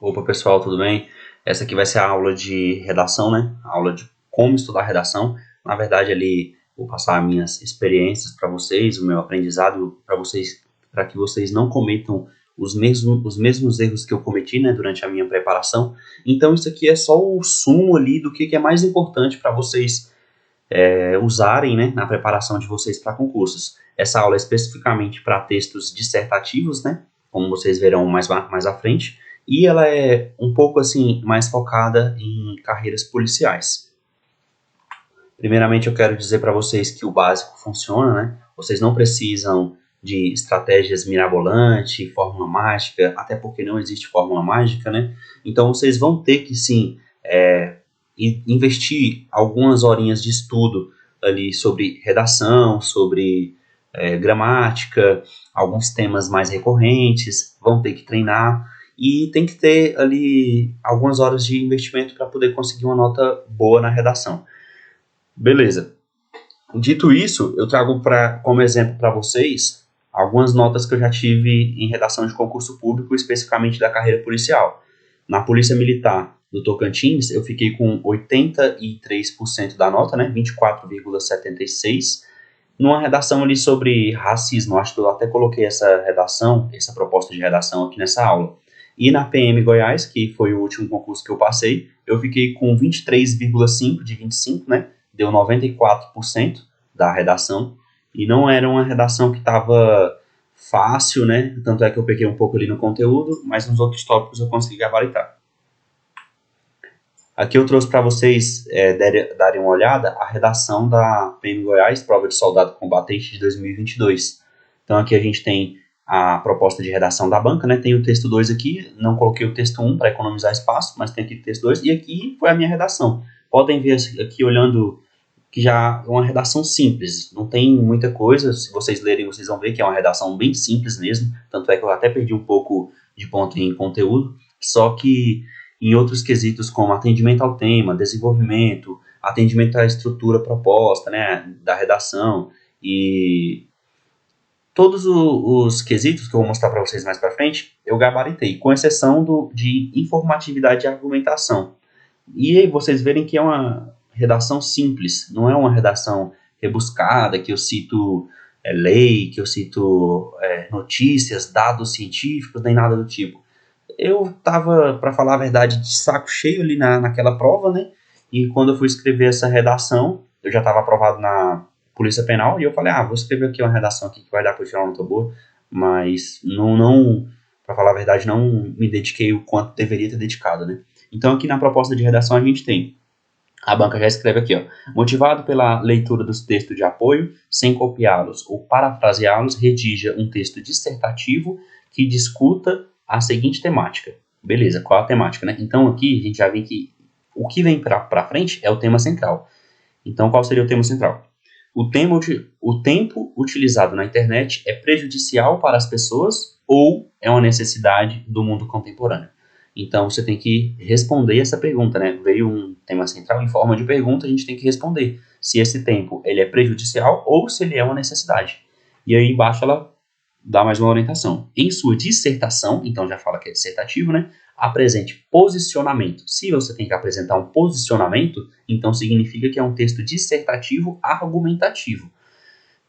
Opa, pessoal, tudo bem? Essa aqui vai ser a aula de redação, né? A aula de como estudar redação. Na verdade, ali vou passar minhas experiências para vocês, o meu aprendizado para vocês, para que vocês não cometam os mesmos erros que eu cometi, né, durante a minha preparação. Então, isso aqui é só o sumo ali do que é mais importante para vocês usarem, né, na preparação de vocês para concursos. Essa aula é especificamente para textos dissertativos, né, como vocês verão mais à frente, e ela é um pouco assim mais focada em carreiras policiais. Primeiramente, eu quero dizer para vocês que o básico funciona, né? Vocês não precisam de estratégias mirabolantes, fórmula mágica, até porque não existe fórmula mágica, né? Então, vocês vão ter que, sim, investir algumas horinhas de estudo ali sobre redação, sobre gramática, alguns temas mais recorrentes, vão ter que treinar e tem que ter ali algumas horas de investimento para poder conseguir uma nota boa na redação. Beleza. Dito isso, eu trago como exemplo para vocês algumas notas que eu já tive em redação de concurso público, especificamente da carreira policial. Na Polícia Militar do Tocantins, eu fiquei com 83% da nota, né, 24,76, numa redação ali sobre racismo. Acho que eu até coloquei essa proposta de redação aqui nessa aula. E na PM Goiás, que foi o último concurso que eu passei, eu fiquei com 23,5 de 25, né, deu 94% da redação, e não era uma redação que estava fácil, né? Tanto é que eu peguei um pouco ali no conteúdo, mas nos outros tópicos eu consegui gabaritar. Aqui eu trouxe para vocês darem uma olhada a redação da PM Goiás, Prova de Soldado Combatente de 2022. Então aqui a gente tem a proposta de redação da banca, né? Tem o texto 2 aqui, não coloquei o texto 1 para economizar espaço, mas tem aqui o texto 2, e aqui foi a minha redação. Podem ver aqui olhando que já é uma redação simples, não tem muita coisa. Se vocês lerem, vocês vão ver que é uma redação bem simples mesmo, tanto é que eu até perdi um pouco de ponto em conteúdo, só que em outros quesitos como atendimento ao tema, desenvolvimento, atendimento à estrutura proposta, né, da redação e todos os quesitos que eu vou mostrar para vocês mais para frente, eu gabaritei, com exceção de informatividade e argumentação. E aí vocês verem que é uma redação simples, não é uma redação rebuscada, que eu cito lei, que eu cito notícias, dados científicos, nem nada do tipo. Eu estava, para falar a verdade, de saco cheio ali naquela prova, né? E quando eu fui escrever essa redação, eu já estava aprovado na Polícia Penal, e eu falei, vou escrever aqui uma redação aqui que vai dar para eu tirar uma nota boa, mas não para falar a verdade, não me dediquei o quanto deveria ter dedicado, né? Então, aqui na proposta de redação, a gente tem, a banca já escreve aqui, ó, motivado pela leitura dos textos de apoio, sem copiá-los ou parafraseá-los, redija um texto dissertativo que discuta a seguinte temática. Beleza, qual a temática, né? Então, aqui a gente já vê que o que vem para frente é o tema central. Então, qual seria o tema central? O tempo utilizado na internet é prejudicial para as pessoas ou é uma necessidade do mundo contemporâneo? Então, você tem que responder essa pergunta, né? Veio um tema central em forma de pergunta, a gente tem que responder se esse tempo ele é prejudicial ou se ele é uma necessidade. E aí embaixo ela dá mais uma orientação. Em sua dissertação, então já fala que é dissertativo, né? Apresente posicionamento. Se você tem que apresentar um posicionamento, então significa que é um texto dissertativo argumentativo,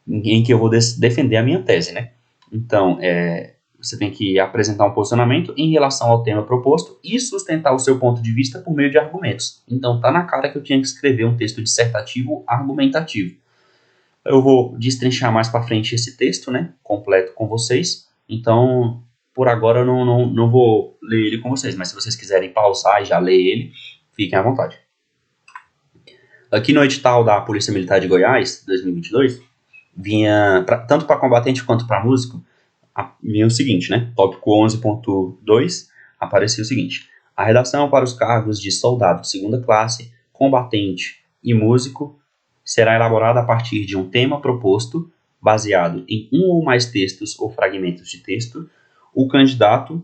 em que eu vou defender a minha tese, né? Então, você tem que apresentar um posicionamento em relação ao tema proposto e sustentar o seu ponto de vista por meio de argumentos. Então, tá na cara que eu tinha que escrever um texto dissertativo argumentativo. Eu vou destrinchar mais para frente esse texto, né, completo com vocês. Então, por agora eu não vou ler ele com vocês, mas se vocês quiserem pausar e já ler ele, fiquem à vontade. Aqui no edital da Polícia Militar de Goiás, 2022, vinha, tanto para combatente quanto para músico, vinha o seguinte, né? Tópico 11.2, aparecia o seguinte: a redação para os cargos de soldado de segunda classe, combatente e músico será elaborada a partir de um tema proposto, baseado em um ou mais textos ou fragmentos de texto. O candidato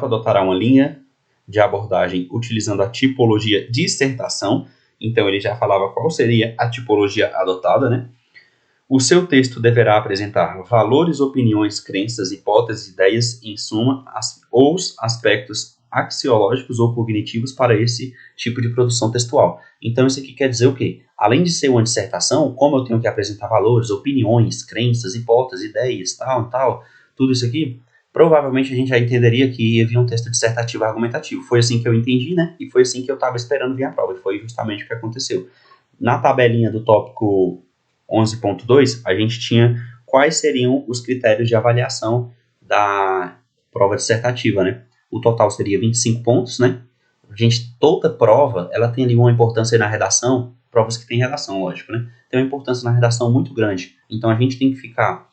adotará uma linha de abordagem utilizando a tipologia dissertação. Então ele já falava qual seria a tipologia adotada, né? O seu texto deverá apresentar valores, opiniões, crenças, hipóteses, ideias, em suma, os aspectos axiológicos ou cognitivos para esse tipo de produção textual. Então, isso aqui quer dizer o quê? Além de ser uma dissertação, como eu tenho que apresentar valores, opiniões, crenças, hipóteses, ideias, tal, tudo isso aqui, provavelmente a gente já entenderia que ia vir um texto dissertativo argumentativo. Foi assim que eu entendi, né? E foi assim que eu estava esperando vir a prova, e foi justamente o que aconteceu. Na tabelinha do tópico 11.2, a gente tinha quais seriam os critérios de avaliação da prova dissertativa, né? O total seria 25 pontos, né? Toda prova, ela tem ali uma importância na redação, provas que tem redação, lógico, né? Tem uma importância na redação muito grande. Então, a gente tem que ficar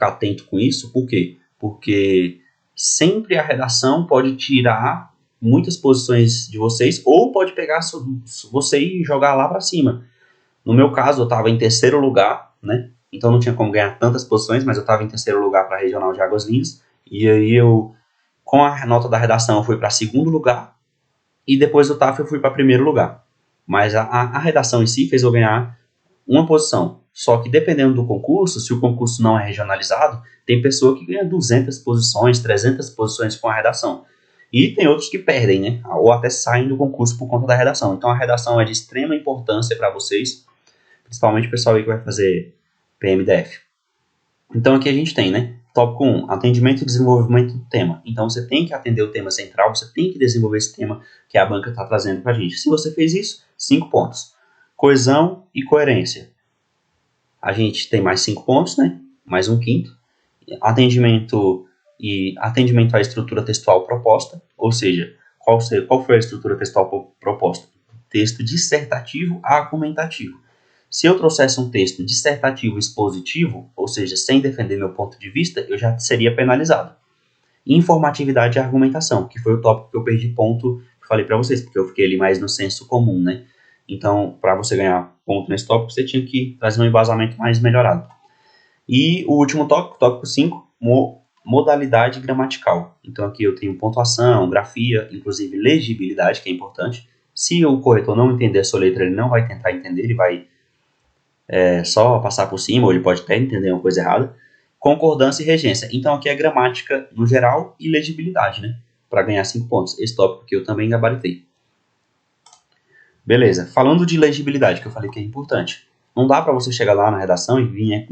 atento com isso. Por quê? Porque sempre a redação pode tirar muitas posições de vocês, ou pode pegar você e jogar lá para cima. No meu caso, eu estava em terceiro lugar, né? Então não tinha como ganhar tantas posições, mas eu estava em terceiro lugar para a regional de Águas Lindas. E aí com a nota da redação, eu fui para segundo lugar. E depois do TAF eu fui para primeiro lugar. Mas a redação em si fez eu ganhar uma posição. Só que dependendo do concurso, se o concurso não é regionalizado, tem pessoa que ganha 200 posições, 300 posições com a redação. E tem outros que perdem, né? Ou até saem do concurso por conta da redação. Então a redação é de extrema importância para vocês, principalmente o pessoal aí que vai fazer PMDF. Então aqui a gente tem, né? Tópico 1, atendimento e desenvolvimento do tema. Então você tem que atender o tema central, você tem que desenvolver esse tema que a banca está trazendo para a gente. Se você fez isso, 5 pontos. Coesão e coerência. A gente tem mais 5 pontos, né? Mais um quinto. Atendimento à estrutura textual proposta, ou seja, qual foi a estrutura textual proposta? Texto dissertativo argumentativo. Se eu trouxesse um texto dissertativo expositivo, ou seja, sem defender meu ponto de vista, eu já seria penalizado. Informatividade e argumentação, que foi o tópico que eu perdi ponto, que eu falei para vocês, porque eu fiquei ali mais no senso comum, né? Então, para você ganhar ponto nesse tópico, você tinha que trazer um embasamento mais melhorado. E o último tópico 5, modalidade gramatical. Então, aqui eu tenho pontuação, grafia, inclusive legibilidade, que é importante. Se o corretor não entender a sua letra, ele não vai tentar entender, ele vai só passar por cima, ou ele pode até entender uma coisa errada. Concordância e regência. Então, aqui é gramática no geral e legibilidade, né? Para ganhar 5 pontos. Esse tópico aqui eu também gabaritei. Beleza. Falando de legibilidade, que eu falei que é importante. Não dá para você chegar lá na redação e vir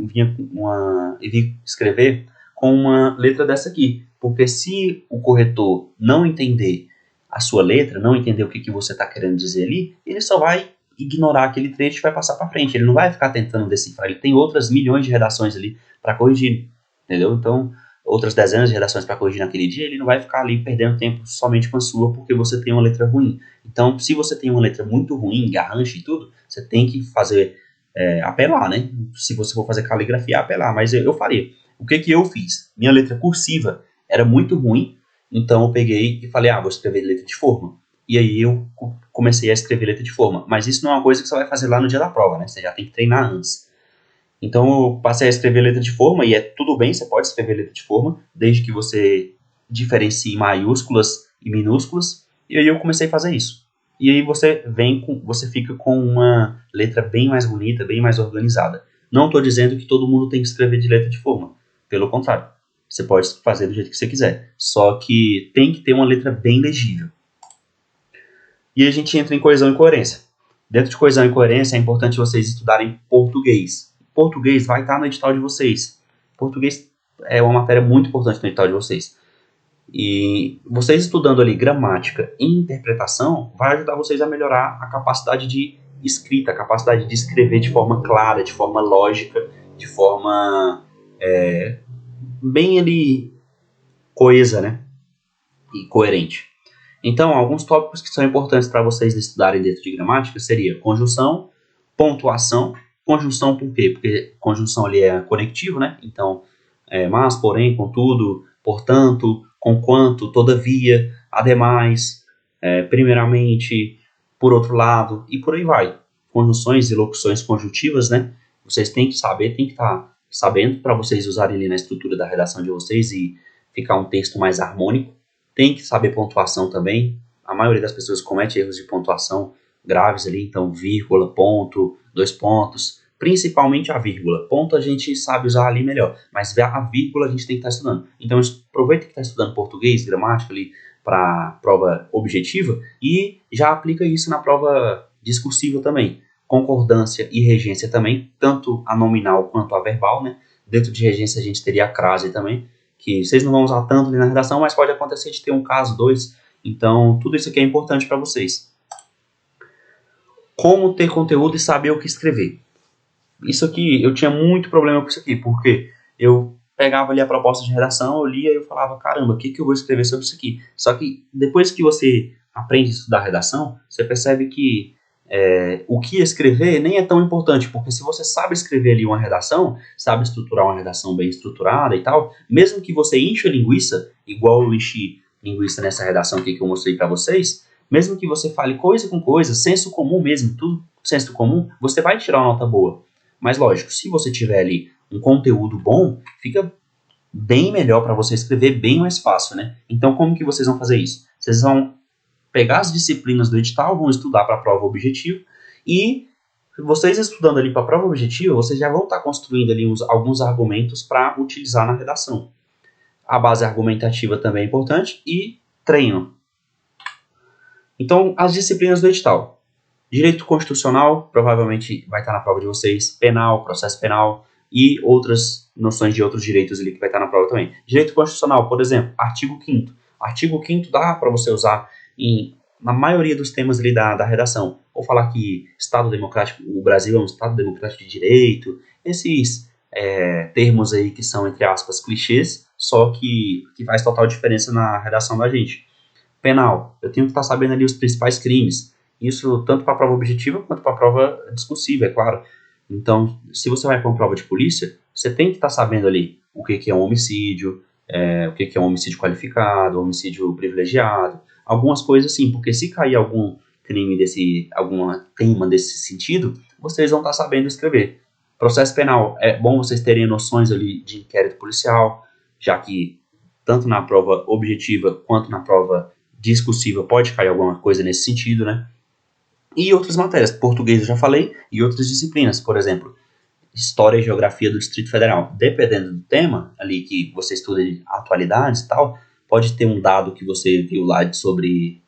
escrever com uma letra dessa aqui. Porque se o corretor não entender a sua letra, não entender o que você está querendo dizer ali, ele só vai ignorar aquele trecho e vai passar para frente. Ele não vai ficar tentando decifrar. Ele tem outras milhões de redações ali para corrigir, entendeu? Então, outras dezenas de redações para corrigir naquele dia, ele não vai ficar ali perdendo tempo somente com a sua porque você tem uma letra ruim. Então, se você tem uma letra muito ruim, garranche e tudo, você tem que fazer, apelar, né? Se você for fazer caligrafia, apelar. Mas eu faria. O que eu fiz? Minha letra cursiva era muito ruim, então eu peguei e falei, vou escrever letra de forma. E aí eu comecei a escrever letra de forma. Mas isso não é uma coisa que você vai fazer lá no dia da prova, né? Você já tem que treinar antes. Então eu passei a escrever letra de forma, e tudo bem, você pode escrever letra de forma, desde que você diferencie maiúsculas e minúsculas. E aí eu comecei a fazer isso. E aí você fica com uma letra bem mais bonita, bem mais organizada. Não estou dizendo que todo mundo tem que escrever de letra de forma. Pelo contrário, você pode fazer do jeito que você quiser. Só que tem que ter uma letra bem legível. E a gente entra em coesão e coerência. Dentro de coesão e coerência é importante vocês estudarem português. Português vai estar no edital de vocês. Português é uma matéria muito importante no edital de vocês. E vocês estudando ali gramática e interpretação vai ajudar vocês a melhorar a capacidade de escrita, a capacidade de escrever de forma clara, de forma lógica, de forma bem ali coesa, né? E coerente. Então, alguns tópicos que são importantes para vocês estudarem dentro de gramática seria conjunção, pontuação. Conjunção por quê? Porque conjunção ali é conectivo, né? Então, mas, porém, contudo, portanto, conquanto, todavia, ademais, primeiramente, por outro lado, e por aí vai. Conjunções e locuções conjuntivas, né? Vocês têm que saber, têm que estar sabendo para vocês usarem ali na estrutura da redação de vocês e ficar um texto mais harmônico. Tem que saber pontuação também. A maioria das pessoas comete erros de pontuação graves ali, então vírgula, ponto, 2 pontos, principalmente a vírgula. Ponto a gente sabe usar ali melhor, mas a vírgula a gente tem que estar estudando. Então aproveita que está estudando português, gramática ali para prova objetiva e já aplica isso na prova discursiva também. Concordância e regência também, tanto a nominal quanto a verbal, né? Dentro de regência a gente teria a crase também, que vocês não vão usar tanto ali na redação, mas pode acontecer de ter um caso, dois. Então, tudo isso aqui é importante para vocês. Como ter conteúdo e saber o que escrever. Isso aqui, eu tinha muito problema com isso aqui, porque eu pegava ali a proposta de redação, eu lia e eu falava, caramba, o que eu vou escrever sobre isso aqui? Só que depois que você aprende a estudar redação, você percebe que o que escrever nem é tão importante, porque se você sabe escrever ali uma redação, sabe estruturar uma redação bem estruturada e tal, mesmo que você encha linguiça, igual eu enchi linguiça nessa redação aqui que eu mostrei para vocês, mesmo que você fale coisa com coisa, senso comum mesmo, tudo senso comum, você vai tirar uma nota boa. Mas lógico, se você tiver ali um conteúdo bom, fica bem melhor para você escrever, bem mais fácil, né? Então como que vocês vão fazer isso? Vocês vão pegar as disciplinas do edital, vão estudar para a prova objetiva e vocês estudando ali para a prova objetiva, vocês já vão estar construindo ali alguns argumentos para utilizar na redação. A base argumentativa também é importante e treino. Então, as disciplinas do edital. Direito constitucional, provavelmente vai estar na prova de vocês, penal, processo penal e outras noções de outros direitos ali que vai estar na prova também. Direito constitucional, por exemplo, artigo 5º. Artigo 5º dá para você usar na maioria dos temas ali da redação. Ou falar que Estado democrático, o Brasil é um Estado democrático de direito, esses termos aí que são, entre aspas, clichês, só que faz total diferença na redação da gente. Penal, eu tenho que estar sabendo ali os principais crimes. Isso tanto para a prova objetiva quanto para a prova discursiva, é claro. Então, se você vai para uma prova de polícia, você tem que estar sabendo ali o que é um homicídio, o que é um homicídio qualificado, homicídio privilegiado, algumas coisas assim, porque se cair algum crime algum tema desse sentido, vocês vão estar sabendo escrever. Processo penal, é bom vocês terem noções ali de inquérito policial, já que tanto na prova objetiva quanto na prova discursiva pode cair alguma coisa nesse sentido, né? E outras matérias, português eu já falei, e outras disciplinas, por exemplo, História e Geografia do Distrito Federal. Dependendo do tema, ali que você estuda de atualidades e tal, pode ter um dado que você viu lá sobre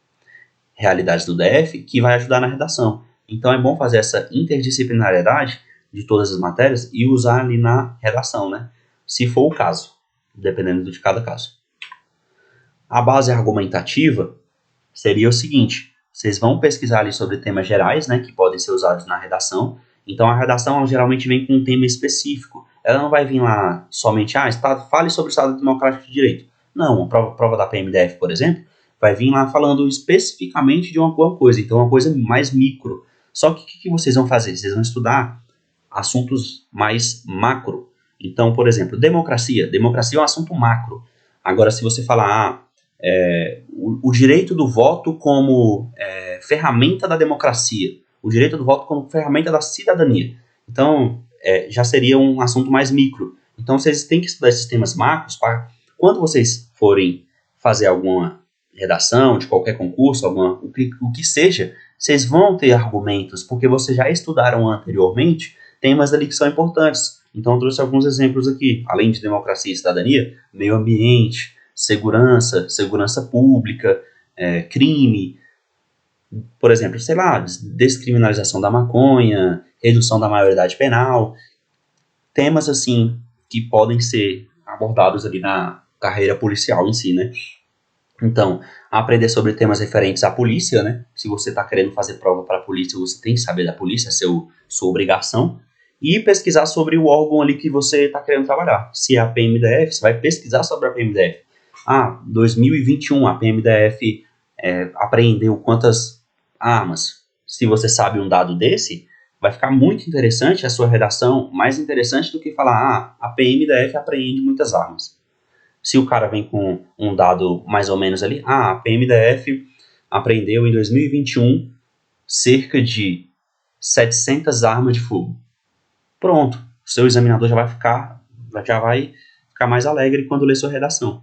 realidades do DF que vai ajudar na redação. Então é bom fazer essa interdisciplinariedade de todas as matérias e usar ali na redação, né? Se for o caso, dependendo de cada caso. A base argumentativa seria o seguinte: vocês vão pesquisar ali sobre temas gerais, né, que podem ser usados na redação. Então a redação ela geralmente vem com um tema específico. Ela não vai vir lá somente, fale sobre o Estado Democrático de Direito. Não, a prova da PMDF, por exemplo, vai vir lá falando especificamente de alguma coisa, então uma coisa mais micro. Só que o que vocês vão fazer? Vocês vão estudar assuntos mais macro. Então, por exemplo, democracia. Democracia é um assunto macro. Agora, se você falar o direito do voto como ferramenta da democracia, o direito do voto como ferramenta da cidadania, então já seria um assunto mais micro. Então, vocês têm que estudar esses temas macros para quando vocês forem fazer alguma redação de qualquer concurso, o que seja, vocês vão ter argumentos, porque vocês já estudaram anteriormente temas ali que são importantes. Então, eu trouxe alguns exemplos aqui, além de democracia e cidadania, meio ambiente, segurança pública, crime, por exemplo, sei lá, descriminalização da maconha, redução da maioridade penal, temas assim que podem ser abordados ali na carreira policial em si, né? Então, aprender sobre temas referentes à polícia, né? Se você está querendo fazer prova para a polícia, você tem que saber da polícia, é sua obrigação. E pesquisar sobre o órgão ali que você está querendo trabalhar. Se é a PMDF, você vai pesquisar sobre a PMDF. 2021, a PMDF apreendeu quantas armas. Se você sabe um dado desse, vai ficar muito interessante a sua redação, mais interessante do que falar, a PMDF apreende muitas armas. Se o cara vem com um dado mais ou menos ali, a PMDF apreendeu em 2021 cerca de 700 armas de fogo. Pronto, o seu examinador já vai ficar mais alegre quando ler sua redação.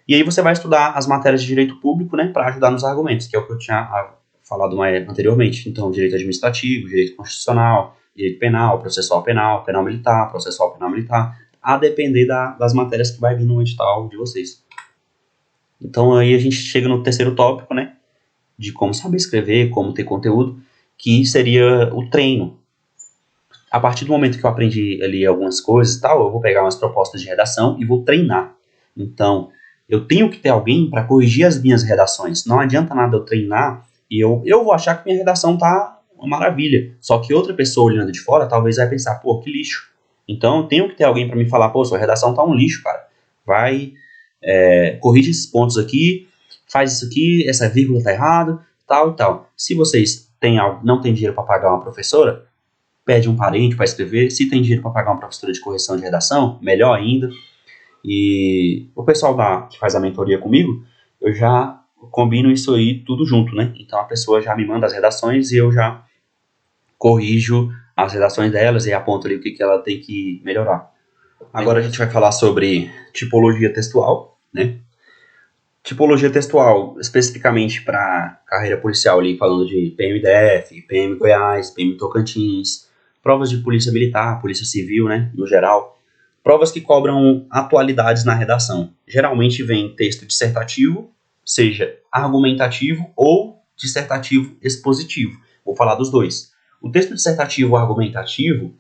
E aí você vai estudar as matérias de direito público, né, para ajudar nos argumentos, que é o que eu tinha falado anteriormente. Então, direito administrativo, direito constitucional, direito penal, processual penal, penal militar, processual penal militar, a depender das matérias que vai vir no edital de vocês. Então aí a gente chega no terceiro tópico, né, de como saber escrever, como ter conteúdo, que seria o treino. A partir do momento que eu aprendi ali algumas coisas e tal, eu vou pegar umas propostas de redação e vou treinar. Então, eu tenho que ter alguém para corrigir as minhas redações. Não adianta nada eu treinar e eu vou achar que minha redação tá uma maravilha. Só que outra pessoa olhando de fora talvez vai pensar, pô, que lixo. Então, eu tenho que ter alguém para me falar, pô, sua redação tá um lixo, cara. Vai, corrige esses pontos aqui, faz isso aqui, essa vírgula tá errado, tal e tal. Se vocês não têm dinheiro para pagar uma professora, pede um parente para escrever. Se tem dinheiro para pagar uma professora de correção de redação, melhor ainda. E o pessoal que faz a mentoria comigo, eu já combino isso aí tudo junto, né? Então a pessoa já me manda as redações e eu já corrijo as redações delas e aponto ali o que ela tem que melhorar. Agora a gente vai falar sobre tipologia textual, né? Tipologia textual, especificamente para carreira policial ali, falando de PMDF, PM Goiás, PM Tocantins, provas de polícia militar, polícia civil, né, no geral. Provas que cobram atualidades na redação. Geralmente vem texto dissertativo, seja argumentativo ou dissertativo expositivo. Vou falar dos dois. O texto dissertativo argumentativo,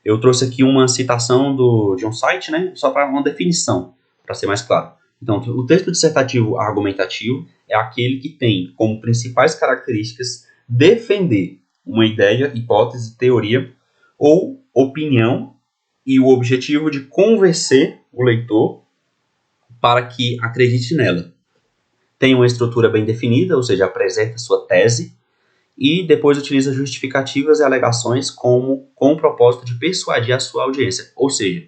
eu trouxe aqui uma citação de um site, né, só para uma definição, para ser mais claro. Então, o texto dissertativo argumentativo é aquele que tem como principais características defender uma ideia, hipótese, teoria ou opinião e o objetivo de convencer o leitor para que acredite nela. Tem uma estrutura bem definida, ou seja, apresenta sua tese e depois utiliza justificativas e alegações com o propósito de persuadir a sua audiência. Ou seja,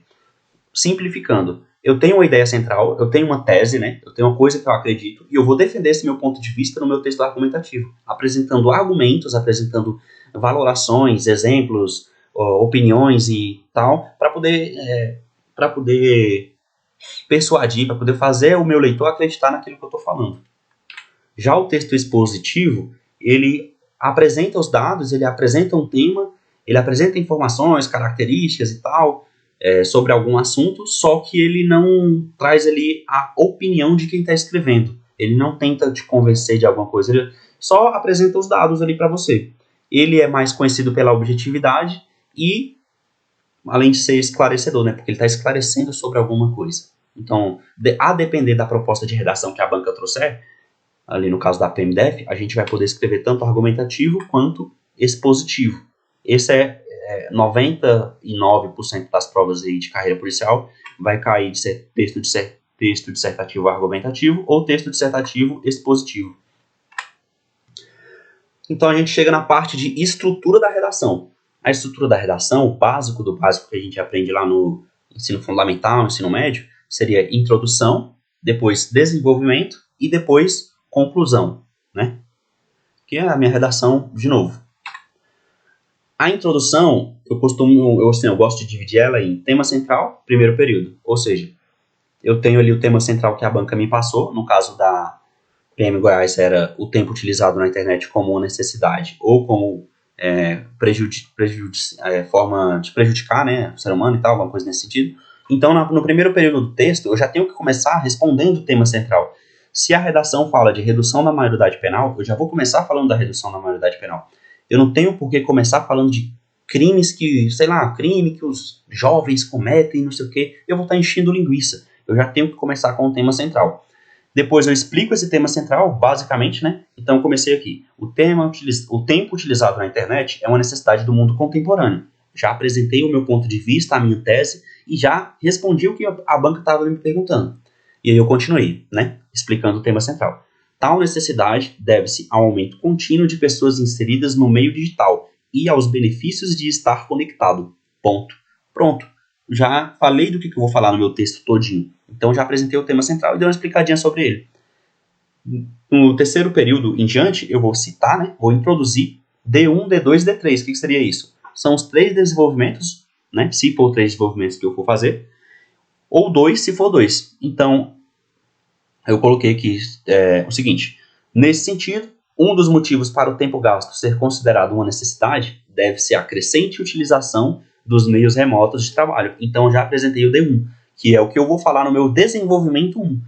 simplificando, eu tenho uma ideia central, eu tenho uma tese, né? Eu tenho uma coisa que eu acredito e eu vou defender esse meu ponto de vista no meu texto argumentativo, apresentando argumentos, apresentando valorações, exemplos, opiniões e tal, para poder persuadir, para poder fazer o meu leitor acreditar naquilo que eu estou falando. Já o texto expositivo, ele apresenta os dados, ele apresenta um tema, ele apresenta informações, características e tal, sobre algum assunto, só que ele não traz ali a opinião de quem está escrevendo. Ele não tenta te convencer de alguma coisa, ele só apresenta os dados ali para você. Ele é mais conhecido pela objetividade e, além de ser esclarecedor, né, porque ele está esclarecendo sobre alguma coisa. Então, a depender da proposta de redação que a banca trouxer, ali no caso da PMDF, a gente vai poder escrever tanto argumentativo quanto expositivo. Esse é 99% das provas aí de carreira policial vai cair de ser texto dissertativo argumentativo ou texto dissertativo expositivo. Então a gente chega na parte de estrutura da redação. A estrutura da redação, o básico do básico que a gente aprende lá no ensino fundamental, no ensino médio, seria introdução, depois desenvolvimento e depois conclusão, né? Que é a minha redação de novo. A introdução, eu gosto de dividir ela em tema central, primeiro período. Ou seja, eu tenho ali o tema central que a banca me passou, no caso da PM Goiás era o tempo utilizado na internet como uma necessidade ou como forma de prejudicar, né, o ser humano e tal, alguma coisa nesse sentido. Então, no primeiro período do texto, eu já tenho que começar respondendo o tema central. Se a redação fala de redução da maioridade penal, eu já vou começar falando da redução da maioridade penal. Eu não tenho por que começar falando de crimes crime que os jovens cometem, não sei o quê. Eu vou estar enchendo linguiça. Eu já tenho que começar com o tema central. Depois eu explico esse tema central, basicamente, né? Então eu comecei aqui. O tempo utilizado na internet é uma necessidade do mundo contemporâneo. Já apresentei o meu ponto de vista, a minha tese, e já respondi o que a banca estava me perguntando. E aí eu continuei, né? Explicando o tema central. Tal necessidade deve-se ao aumento contínuo de pessoas inseridas no meio digital e aos benefícios de estar conectado. Ponto. Pronto. Já falei do que eu vou falar no meu texto todinho. Então já apresentei o tema central e dei uma explicadinha sobre ele. No terceiro período em diante, eu vou citar, né? Vou introduzir D1, D2 e D3. O que seria isso? São os 3 desenvolvimentos, né? Se for 3 desenvolvimentos que eu for fazer, ou 2 se for 2. Então, eu coloquei aqui o seguinte. Nesse sentido, um dos motivos para o tempo gasto ser considerado uma necessidade deve-se à crescente utilização dos meios remotos de trabalho. Então, já apresentei o D1, que é o que eu vou falar no meu desenvolvimento 1.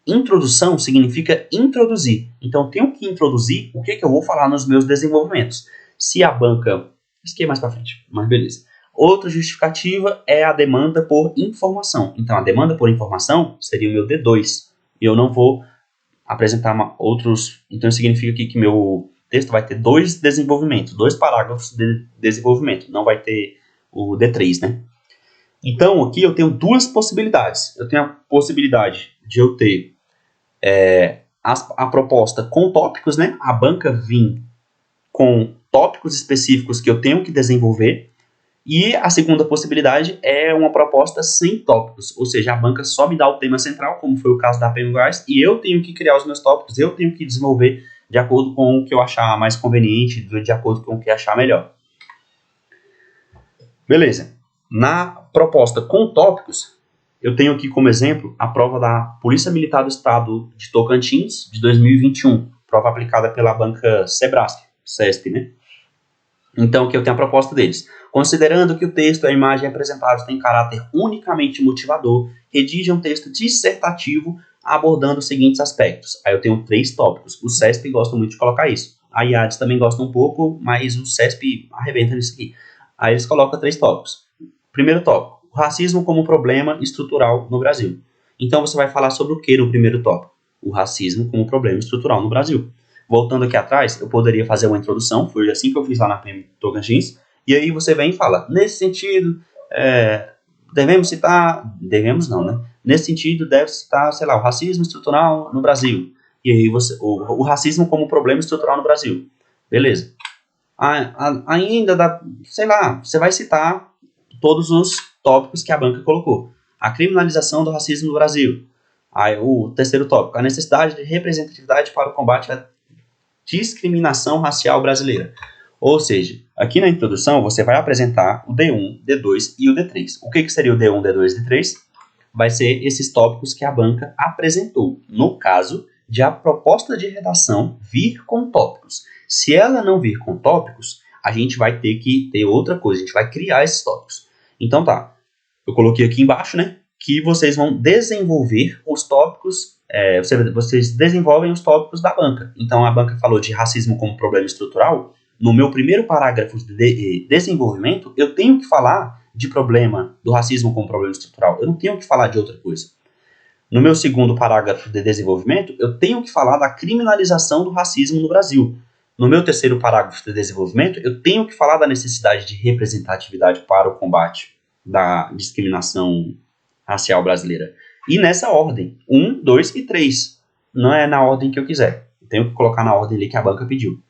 Introdução significa introduzir. Então, eu tenho que introduzir o que eu vou falar nos meus desenvolvimentos. Se a banca... Isso aqui é mais para frente, mas beleza. Outra justificativa é a demanda por informação. Então, a demanda por informação seria o meu D2. E eu não vou apresentar outros... Então, significa que meu texto vai ter 2 desenvolvimentos, 2 parágrafos de desenvolvimento. Não vai ter o D3, né? Então, aqui eu tenho 2 possibilidades. Eu tenho a possibilidade de eu ter a proposta com tópicos, né? A banca vir com tópicos específicos que eu tenho que desenvolver. E a segunda possibilidade é uma proposta sem tópicos, ou seja, a banca só me dá o tema central, como foi o caso da PM Goiás, e eu tenho que criar os meus tópicos, eu tenho que desenvolver de acordo com o que eu achar mais conveniente, de acordo com o que achar melhor. Beleza. Na proposta com tópicos, eu tenho aqui como exemplo a prova da Polícia Militar do Estado de Tocantins, de 2021, prova aplicada pela banca Sebrasp, CESP, né? Então, aqui eu tenho a proposta deles. Considerando que o texto e a imagem apresentados têm caráter unicamente motivador, redige um texto dissertativo abordando os seguintes aspectos. Aí eu tenho 3 tópicos. O CESP gosta muito de colocar isso. A IADES também gosta um pouco, mas o CESP arrebenta nisso aqui. Aí eles colocam 3 tópicos. Primeiro tópico, o racismo como problema estrutural no Brasil. Então você vai falar sobre o que no primeiro tópico? O racismo como problema estrutural no Brasil. Voltando aqui atrás, eu poderia fazer uma introdução, foi assim que eu fiz lá na PM Tocantins, e aí você vem e fala, nesse sentido, devemos citar, devemos não, né? Nesse sentido, deve citar, sei lá, o racismo estrutural no Brasil. E aí o racismo como problema estrutural no Brasil. Beleza. Ainda, sei lá, você vai citar todos os tópicos que a banca colocou. A criminalização do racismo no Brasil. Aí, o terceiro tópico, a necessidade de representatividade para o combate à discriminação racial brasileira. Ou seja, aqui na introdução você vai apresentar o D1, D2 e o D3. O que seria o D1, D2 e D3? Vai ser esses tópicos que a banca apresentou. No caso de a proposta de redação vir com tópicos. Se ela não vir com tópicos, a gente vai ter que ter outra coisa. A gente vai criar esses tópicos. Então tá, eu coloquei aqui embaixo, né, que vocês vão desenvolver os tópicos, vocês desenvolvem os tópicos da banca. Então a banca falou de racismo como problema estrutural. No meu primeiro parágrafo de desenvolvimento, eu tenho que falar de problema do racismo como problema estrutural. Eu não tenho que falar de outra coisa. No meu segundo parágrafo de desenvolvimento, eu tenho que falar da criminalização do racismo no Brasil. No meu terceiro parágrafo de desenvolvimento, eu tenho que falar da necessidade de representatividade para o combate da discriminação racial brasileira. E nessa ordem, 1, 2 e 3. Não é na ordem que eu quiser. Eu tenho que colocar na ordem ali que a banca pediu.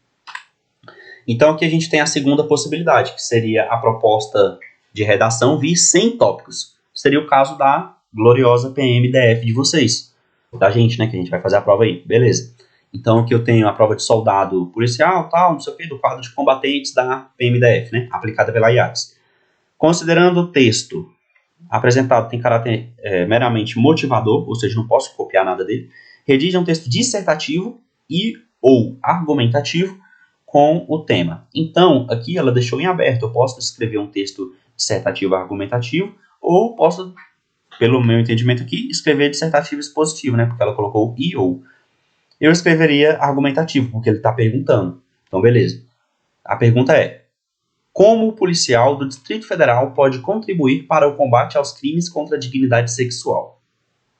Então aqui a gente tem a segunda possibilidade, que seria a proposta de redação vir sem tópicos. Seria o caso da gloriosa PMDF de vocês. Da gente, né, que a gente vai fazer a prova aí. Beleza. Então aqui eu tenho a prova de soldado policial, tal, não sei o que, do quadro de combatentes da PMDF, né, aplicada pela IADES. Considerando o texto apresentado tem caráter meramente motivador, ou seja, não posso copiar nada dele, redige um texto dissertativo e ou argumentativo com o tema. Então, aqui ela deixou em aberto, eu posso escrever um texto dissertativo argumentativo, ou posso, pelo meu entendimento aqui, escrever dissertativo expositivo, né, porque ela colocou e ou. Eu escreveria argumentativo, porque ele está perguntando. Então, beleza. A pergunta é, como o policial do Distrito Federal pode contribuir para o combate aos crimes contra a dignidade sexual?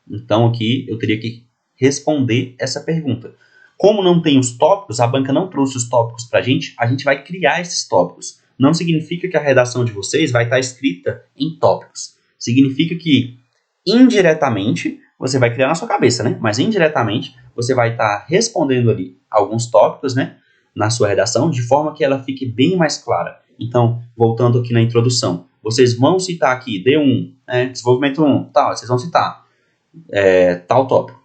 Então, aqui eu teria que responder essa pergunta. Como não tem os tópicos, a banca não trouxe os tópicos para a gente vai criar esses tópicos. Não significa que a redação de vocês vai estar escrita em tópicos. Significa que, indiretamente, você vai criar na sua cabeça, né? Mas indiretamente, você vai estar respondendo ali alguns tópicos, né, na sua redação, de forma que ela fique bem mais clara. Então, voltando aqui na introdução, vocês vão citar aqui D1, desenvolvimento 1, tal, vocês vão citar tal tópico.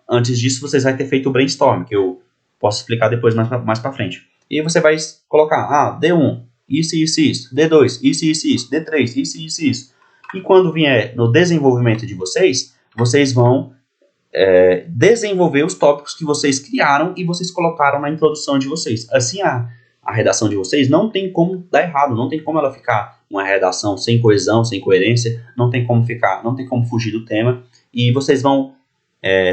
Antes disso, vocês vão ter feito o brainstorm, que eu posso explicar depois mais para frente. E você vai colocar, D1, isso, D2, isso, D3, isso. E quando vier no desenvolvimento de vocês vão desenvolver os tópicos que vocês criaram e vocês colocaram na introdução de vocês. Assim, a redação de vocês, não tem como dar errado, não tem como ela ficar uma redação sem coesão, sem coerência, não tem como fugir do tema, e vocês vão,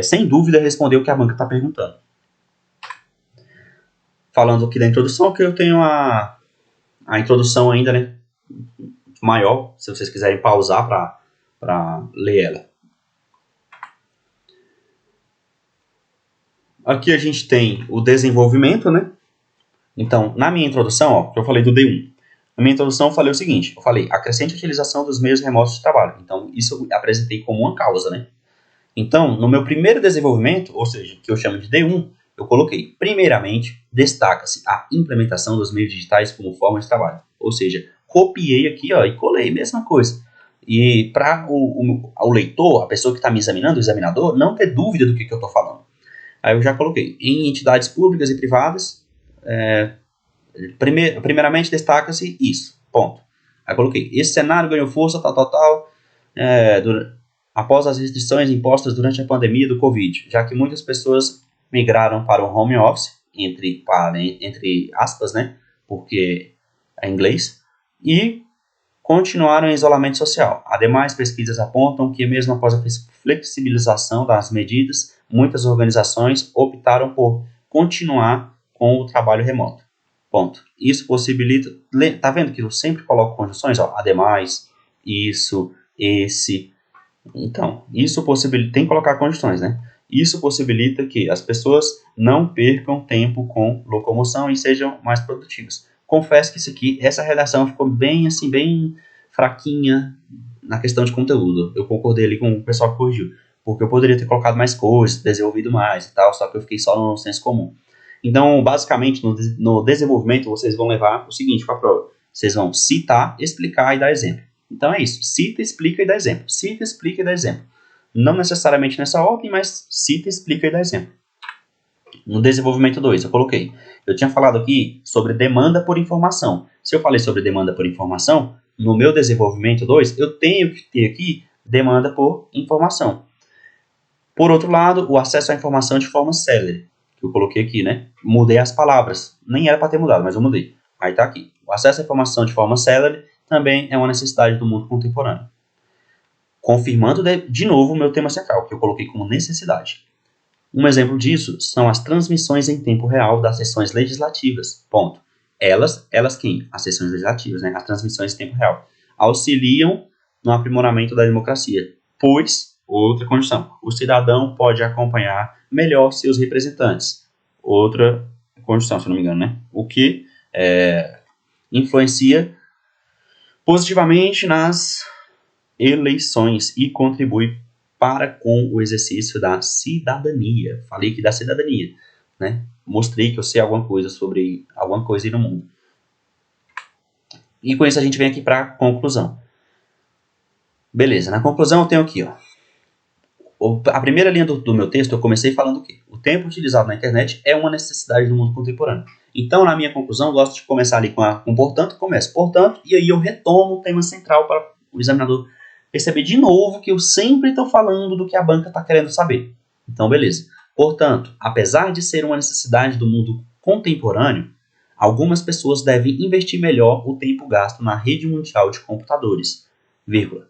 sem dúvida, responder o que a banca está perguntando. Falando aqui da introdução, que eu tenho a introdução ainda, né, maior, se vocês quiserem pausar para ler ela. Aqui a gente tem o desenvolvimento, né? Então, na minha introdução, eu falei do D1. Na minha introdução eu falei o seguinte, eu falei a crescente utilização dos meios remotos de trabalho. Então, isso eu apresentei como uma causa, né? Então, no meu primeiro desenvolvimento, ou seja, que eu chamo de D1, eu coloquei, primeiramente, destaca-se a implementação dos meios digitais como forma de trabalho. Ou seja, copiei aqui e colei, mesma coisa. E para o leitor, a pessoa que está me examinando, o examinador, não ter dúvida do que eu estou falando. Aí eu já coloquei, em entidades públicas e privadas, primeiramente destaca-se isso, ponto. Aí coloquei, esse cenário ganhou força, após as restrições impostas durante a pandemia do Covid, já que muitas pessoas migraram para o home office, entre aspas, né, porque é inglês, e continuaram em isolamento social. Ademais, pesquisas apontam que mesmo após a flexibilização das medidas, muitas organizações optaram por continuar com o trabalho remoto. Ponto. Isso possibilita... Tá vendo que eu sempre coloco conjunções? Ademais, isso, esse... Então, isso possibilita... Tem que colocar conjunções, né? Isso possibilita que as pessoas não percam tempo com locomoção e sejam mais produtivas. Confesso que essa redação ficou bem fraquinha na questão de conteúdo. Eu concordei ali com o pessoal que corrigiu, porque eu poderia ter colocado mais coisas, desenvolvido mais e tal, só que eu fiquei só no senso comum. Então, basicamente, no desenvolvimento, vocês vão levar o seguinte para a prova. Vocês vão citar, explicar e dar exemplo. Então é isso, cita, explica e dá exemplo. Cita, explica e dá exemplo. Não necessariamente nessa ordem, mas cita, explica e dá exemplo. No desenvolvimento 2, eu tinha falado aqui sobre demanda por informação. Se eu falei sobre demanda por informação, no meu desenvolvimento 2, eu tenho que ter aqui demanda por informação. Por outro lado, o acesso à informação de forma célere, que eu coloquei aqui, né? Mudei as palavras. Nem era para ter mudado, mas eu mudei. Aí tá aqui. O acesso à informação de forma célere também é uma necessidade do mundo contemporâneo. Confirmando de novo o meu tema central, que eu coloquei como necessidade. Um exemplo disso são as transmissões em tempo real das sessões legislativas. Ponto. Elas quem? As sessões legislativas, né? As transmissões em tempo real. Auxiliam no aprimoramento da democracia, pois, outra condição, o cidadão pode acompanhar melhor seus representantes. Outra condição, se não me engano, né? O que influencia positivamente nas eleições e contribui para com o exercício da cidadania. Falei aqui da cidadania, né? Mostrei que eu sei alguma coisa sobre alguma coisa aí no mundo. E com isso a gente vem aqui para a conclusão. Beleza, na conclusão eu tenho aqui, a primeira linha do meu texto eu comecei falando o quê? O tempo utilizado na internet é uma necessidade do mundo contemporâneo. Então, na minha conclusão, eu gosto de começar ali com portanto, portanto, e aí eu retomo o tema central para o examinador perceber de novo que eu sempre estou falando do que a banca está querendo saber. Então, beleza. Portanto, apesar de ser uma necessidade do mundo contemporâneo, algumas pessoas devem investir melhor o tempo gasto na rede mundial de computadores,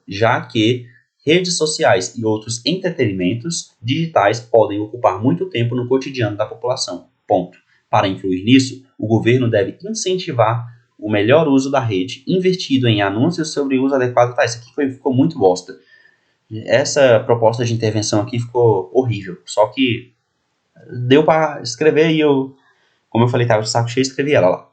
já que redes sociais e outros entretenimentos digitais podem ocupar muito tempo no cotidiano da população. Ponto. Para influir nisso, o governo deve incentivar o melhor uso da rede, investido em anúncios sobre o uso adequado. Isso aqui ficou muito bosta. Essa proposta de intervenção aqui ficou horrível. Só que deu para escrever e como eu falei, estava de saco cheio, escrevi ela lá.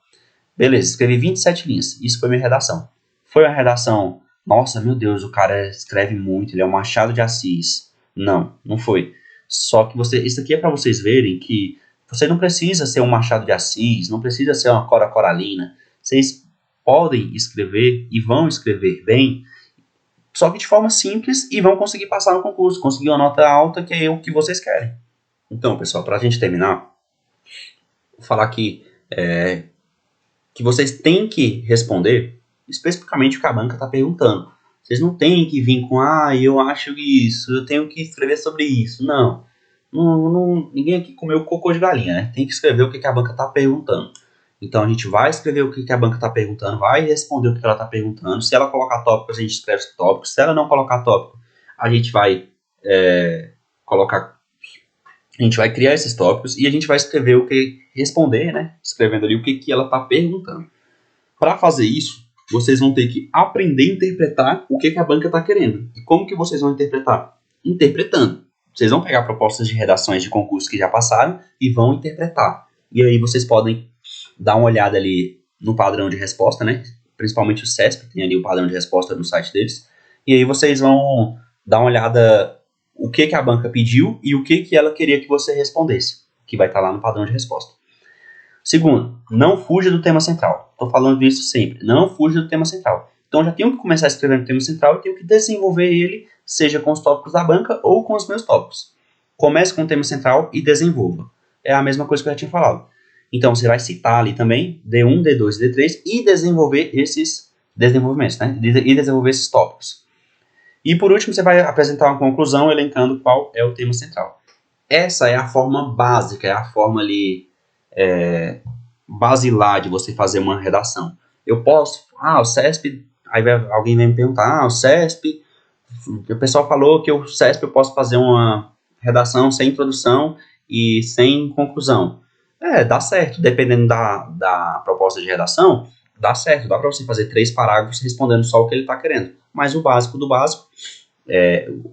Beleza, escrevi 27 linhas. Isso foi minha redação. Foi uma redação, nossa, meu Deus, o cara escreve muito, ele é um Machado de Assis. Não foi. Só que isso aqui é para vocês verem que você não precisa ser um Machado de Assis, não precisa ser uma Cora Coralina. Vocês podem escrever e vão escrever bem, só que de forma simples, e vão conseguir passar no concurso, conseguir uma nota alta, que é o que vocês querem. Então, pessoal, para a gente terminar, vou falar aqui que vocês têm que responder especificamente o que a banca está perguntando. Vocês não têm que vir com, eu acho isso, eu tenho que escrever sobre isso. Não, ninguém aqui comeu cocô de galinha, né? Tem que escrever o que a banca está perguntando. Então a gente vai escrever o que a banca está perguntando, vai responder o que ela está perguntando. Se ela colocar tópicos, a gente escreve os tópicos. Se ela não colocar tópico, a gente vai a gente vai criar esses tópicos e a gente vai escrever o que responder, né? Escrevendo ali o que ela está perguntando. Para fazer isso, vocês vão ter que aprender a interpretar o que a banca está querendo. E como que vocês vão interpretar? Interpretando. Vocês vão pegar propostas de redações de concurso que já passaram e vão interpretar. E aí vocês podem dar uma olhada ali no padrão de resposta, né? Principalmente o CESP, tem ali o padrão de resposta no site deles. E aí vocês vão dar uma olhada o que a banca pediu e o que ela queria que você respondesse, que vai estar lá no padrão de resposta. Segundo, não fuja do tema central. Estou falando disso sempre. Não fuja do tema central. Então, já tenho que começar a escrever no tema central e tenho que desenvolver ele, seja com os tópicos da banca ou com os meus tópicos. Comece com o tema central e desenvolva. É a mesma coisa que eu já tinha falado. Então, você vai citar ali também D1, D2 e D3 e desenvolver esses desenvolvimentos, né? E desenvolver esses tópicos. E por último, você vai apresentar uma conclusão elencando qual é o tema central. Essa é a forma básica, é a forma ali basilar de você fazer uma redação. Eu posso, o CESP, aí alguém vai me perguntar, o CESP, o pessoal falou que o CESP eu posso fazer uma redação sem introdução e sem conclusão. Dá certo, dependendo da proposta de redação, dá certo, dá para você fazer 3 parágrafos respondendo só o que ele está querendo. Mas o básico do básico,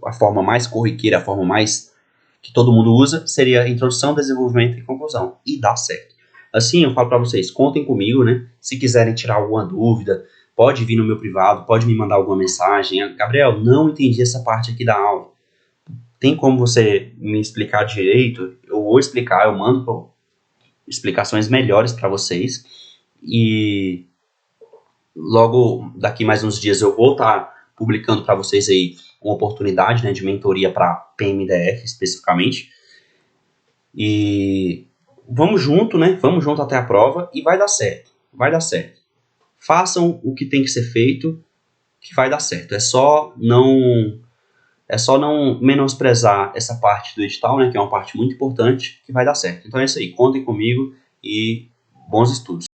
a forma mais corriqueira, a forma mais que todo mundo usa, seria introdução, desenvolvimento e conclusão. E dá certo. Assim, eu falo para vocês, contem comigo, né? Se quiserem tirar alguma dúvida, pode vir no meu privado, pode me mandar alguma mensagem. Gabriel, não entendi essa parte aqui da aula. Tem como você me explicar direito? Eu vou explicar, eu mando explicações melhores para vocês. E logo daqui mais uns dias eu vou estar publicando para vocês aí uma oportunidade, né, de mentoria para PMDF especificamente. E vamos junto, né? Vamos junto até a prova e vai dar certo. Vai dar certo. Façam o que tem que ser feito, que vai dar certo. É só não menosprezar essa parte do edital, né, que é uma parte muito importante, que vai dar certo. Então é isso aí. Contem comigo e bons estudos.